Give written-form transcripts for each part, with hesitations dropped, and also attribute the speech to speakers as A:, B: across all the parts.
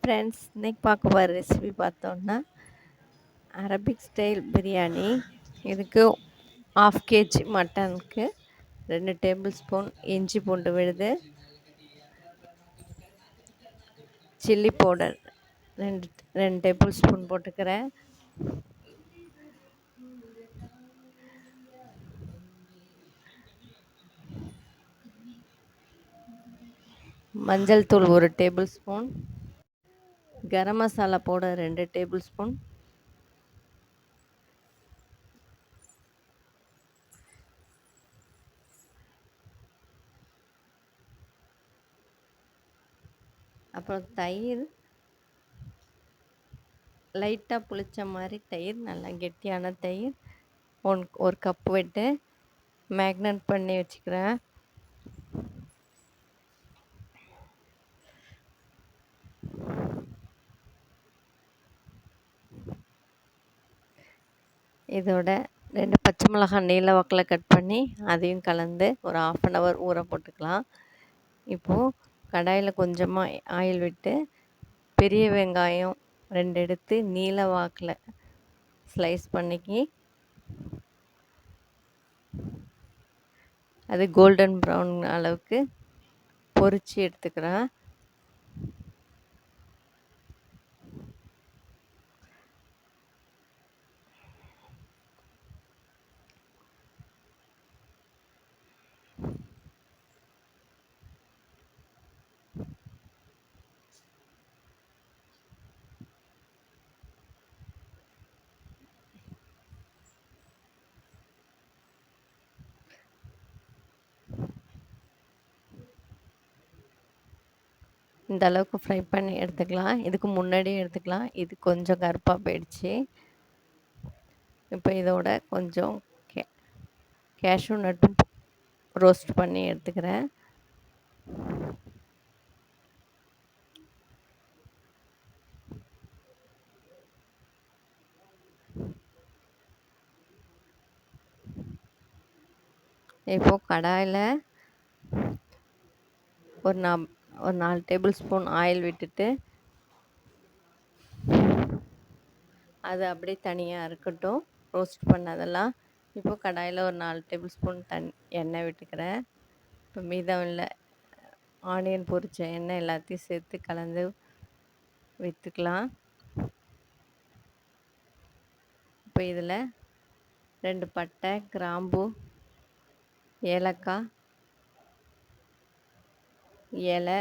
A: Friends, இன்னைக்கு பார்க்க போகிற ரெசிபி பார்த்தோன்னா அரபிக் ஸ்டைல் பிரியாணி. இதுக்கு 1/2 கேஜி மட்டனுக்கு 2 டேபிள் ஸ்பூன் இஞ்சி பூண்டு விழுது, சில்லி பவுடர் 2 டேபிள் ஸ்பூன் போட்டுக்கிறேன். மஞ்சள் தூள் 1 table spoon, garam masala powder 2 table spoon, அப்புறம் தயிர் லைட்டாக புளிச்ச மாதிரி தயிர், நல்லா கெட்டியான தயிர் 1 கப் விட்டு மேக்னேட் பண்ணி வச்சுக்கிறேன். இதோட 2 பச்சை மிளகாய் நீல வாக்கில் கட் பண்ணி அதையும் கலந்து ஒரு 1/2 hour ஊற போட்டுக்கலாம். இப்போது கடாயில் கொஞ்சமாக ஆயில் விட்டு பெரிய வெங்காயம் 2 எடுத்து நீல வாக்கில் ஸ்லைஸ் பண்ணிக்கி அது கோல்டன் ப்ரௌன் அளவுக்கு பொரித்து எடுத்துக்கிறேன். இந்த அளவுக்கு ஃப்ரை பண்ணி எடுத்துக்கலாம். இதுக்கு முன்னாடியே எடுத்துக்கலாம். இது கொஞ்சம் கருப்பாக போயிடுச்சு. இப்போ இதோட கொஞ்சம் கேஷ்யூ நட்டும் ரோஸ்ட் பண்ணி எடுத்துக்கிறேன். இப்போது கடாயில் ஒரு 4 டேபிள் ஸ்பூன் ஆயில் விட்டுட்டு அது அப்படியே தனியாக இருக்கட்டும், ரோஸ்ட் பண்ணதெல்லாம். இப்போ கடாயில் ஒரு 4 டேபிள் ஸ்பூன் எண்ணெய் விட்டுக்கிறேன். இப்போ மீதம் இல்லை ஆனியன் பொரிச்ச எண்ணெய் எல்லாத்தையும் சேர்த்து கலந்து விற்றுக்கலாம். இப்போ இதில் 2 பட்டை, கிராம்பு, ஏலக்காய், இலை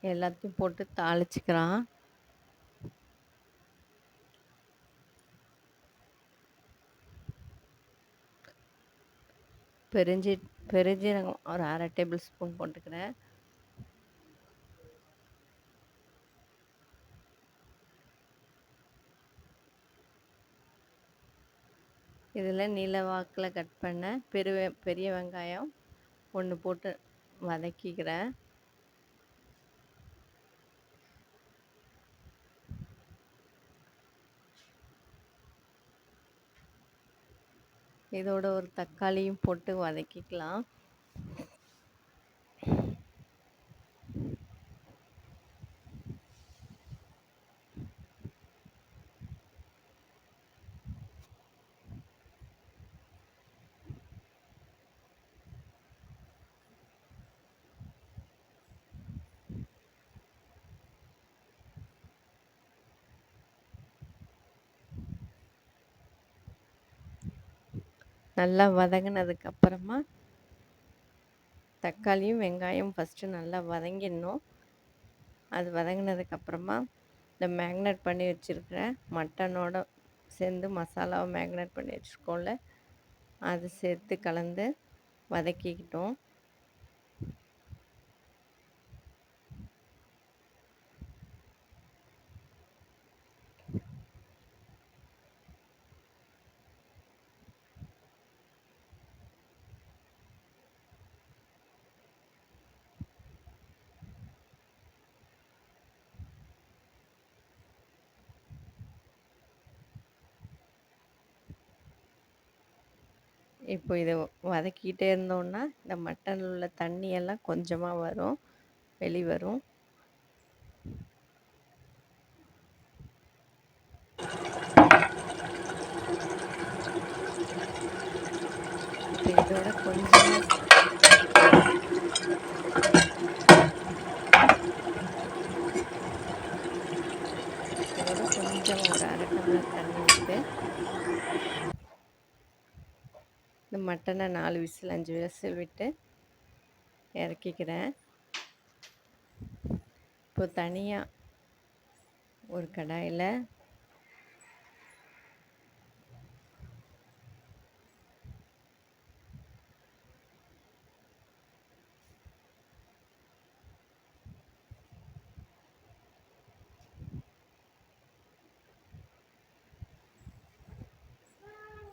A: எல்லாத்தையும் போட்டு தாளிச்சிக்கலாம். பெருஞ்சீரகம் ஒரு 1/2 டேபிள் ஸ்பூன் போட்டுக்கிறேன். இதில் நீல வாக்கில் கட் பண்ண பெரிய வெங்காயம் 1 போட்டு வதக்கிக்கிறேன். இதோட ஒரு தக்காளியும் போட்டு வதக்கிக்கலாம். நல்லா வதங்கினதுக்கப்புறமா தக்காளியும் வெங்காயம் ஃபஸ்ட்டு நல்லா வதங்கிடணும். அது வதங்கினதுக்கப்புறமா இந்த மேக்னேட் பண்ணி வச்சுருக்கிற மட்டனோட சேர்ந்து மசாலாவை மேக்னேட் பண்ணி வச்சுருக்கோம்ல, அது சேர்த்து கலந்து வதக்கிக்கிட்டோம். இப்போ இதை வதக்கிக்கிட்டே இருந்தோன்னா இந்த மட்டனில் உள்ள தண்ணியெல்லாம் கொஞ்சமாக வெளி வரும். இதோட கொஞ்சமாக இதோட கொஞ்சமாக ஒரு அரை டம்ளர் தண்ணி விட்டு இந்த மட்டனை 4 விசில் 5 விசில் விட்டு இறக்கிக்கிறேன். இப்போ தனியாக ஒரு கடாயில்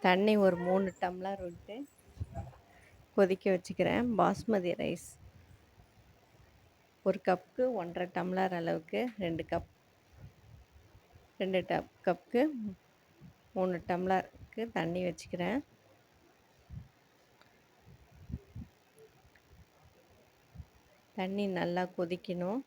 A: தண்ணி ஒரு 3 டம்ளர் விட்டு கொதிக்க வச்சுக்கிறேன். பாஸ்மதி ரைஸ் ஒரு கப்புக்கு 1.5 டம்ளர் அளவுக்கு 2 கப்புக்கு 3 டம்ளருக்கு தண்ணி வச்சுக்கிறேன். தண்ணி நல்லா கொதிக்கணும்.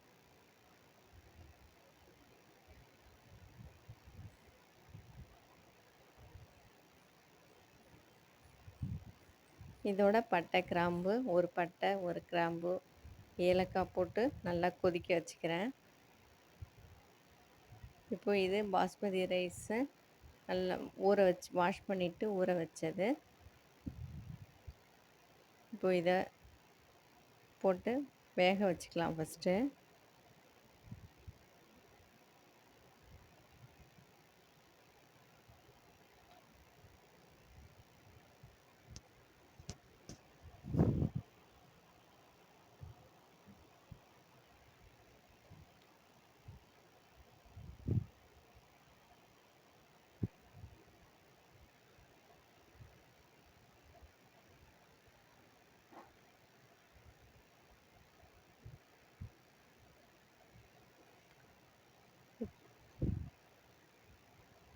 A: இதோட பட்டை கிராம்பு ஒரு பட்டை ஒரு கிராம்பு ஏலக்காய் போட்டு நல்லா கொதிக்க வச்சுக்கிறேன். இப்போ இது பாஸ்மதி ரைஸு நல்லா ஊற வச்சு வாஷ் பண்ணிவிட்டு ஊற வச்சது. இப்போ இதை போட்டு வேக வச்சுக்கலாம் ஃபஸ்ட்டு.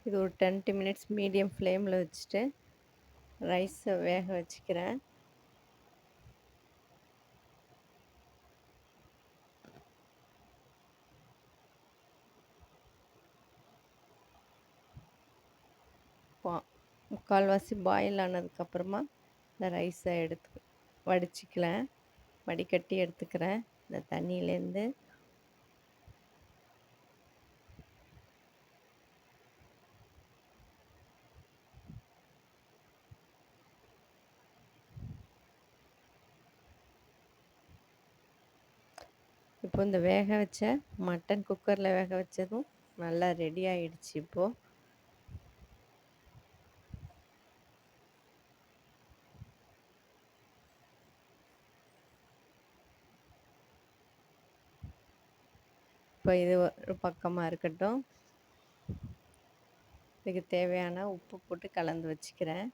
A: இது ஒரு 20 மினிட்ஸ் மீடியம் ஃப்ளேமில் வச்சுட்டு ரைஸை வேக வச்சுக்கிறேன். முக்கால்வாசி பாயில் ஆனதுக்கப்புறமா இந்த ரைஸை எடுத்து வடிகட்டி எடுத்துக்கிறேன் இந்த தண்ணியிலேருந்து. இப்போ இந்த வேக வச்ச மட்டன் குக்கரில் வேக வச்சதும் நல்லா ரெடி ஆயிடுச்சு. இப்போ இது ஒரு பக்கமாக இருக்கட்டும். இதுக்கு தேவையான உப்பு போட்டு கலந்து வச்சுக்கிறேன்.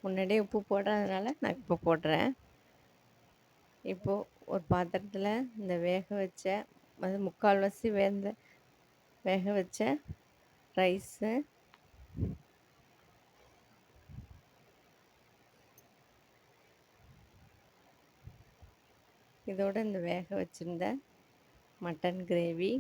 A: முன்னாடியே உப்பு போடுறதுனால நான் இப்போ போடுறேன். இப்போது ஒரு பாத்திரத்தில் இந்த வேக வச்ச அது முக்கால்வாசி வேக வச்ச ரைஸு இதோட இந்த வேக வச்சுருந்த மட்டன் கிரேவி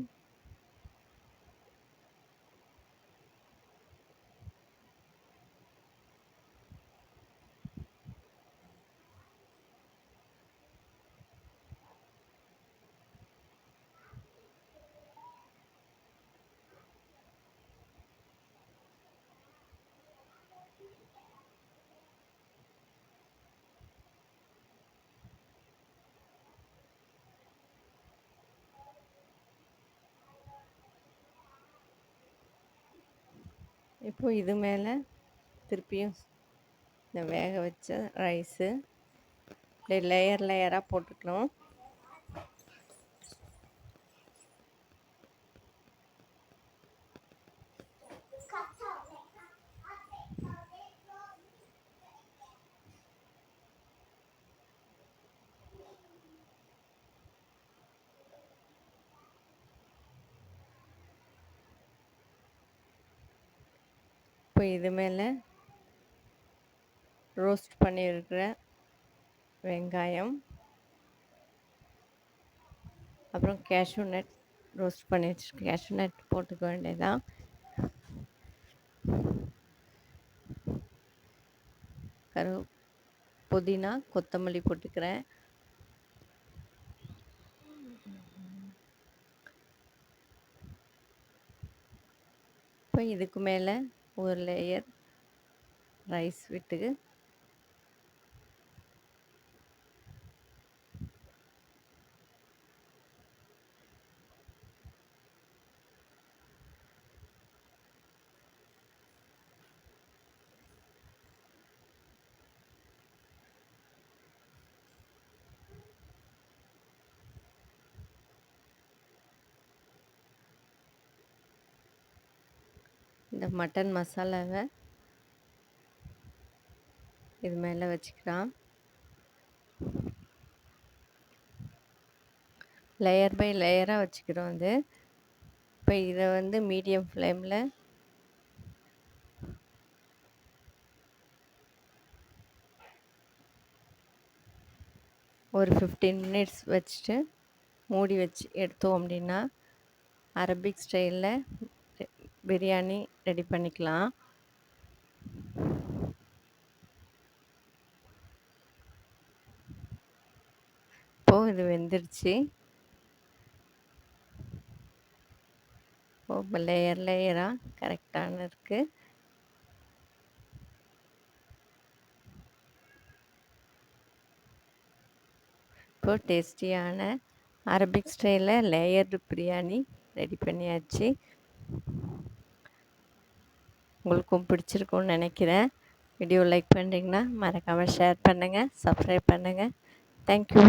A: இப்போ இது மேலே திருப்பியும் இந்த வேக வச்ச ரைஸு லேயர் லேயராக போட்டுக்கணும். இப்போ இது மேலே ரோஸ்ட் பண்ணியிருக்கிற வெங்காயம் அப்புறம் கேஷ்யூ நட் ரோஸ்ட் பண்ணி வச்சுருக்க கேஷ்யூ நட் போட்டுக்க வேண்டியதான். புதினா, கொத்தமல்லி போட்டுக்கிறேன். இப்போ இதுக்கு மேலே ஒரு லேயர் ரைஸ் விட்டு இந்த மட்டன் மசாலாவை இது மேலே வச்சுக்கலாம். லேயர் பை லேயராக வச்சுக்கிறோம் இது. இப்போ இதை வந்து மீடியம் ஃப்ளேமில் ஒரு 15 மினிட்ஸ் வச்சுட்டு மூடி வச்சு எடுத்தோம் அப்படின்னா அரபிக் ஸ்டைலில் பிரியாணி ரெடி பண்ணிக்கலாம். இப்போது இது வெந்துருச்சு. இப்போ லேயர் லேயராக கரெக்டான இருக்குது. இப்போ டேஸ்டியான அரபிக் ஸ்டைலில் லேயர்டு பிரியாணி ரெடி பண்ணியாச்சு. உங்களுக்கும் பிடிச்சிருக்கும்னு நினைக்கிறேன். வீடியோ லைக் பண்ணுறீங்கன்னா மறக்காமல் ஷேர் பண்ணுங்கள், சப்ஸ்கிரைப் பண்ணுங்கள். தேங்க்யூ.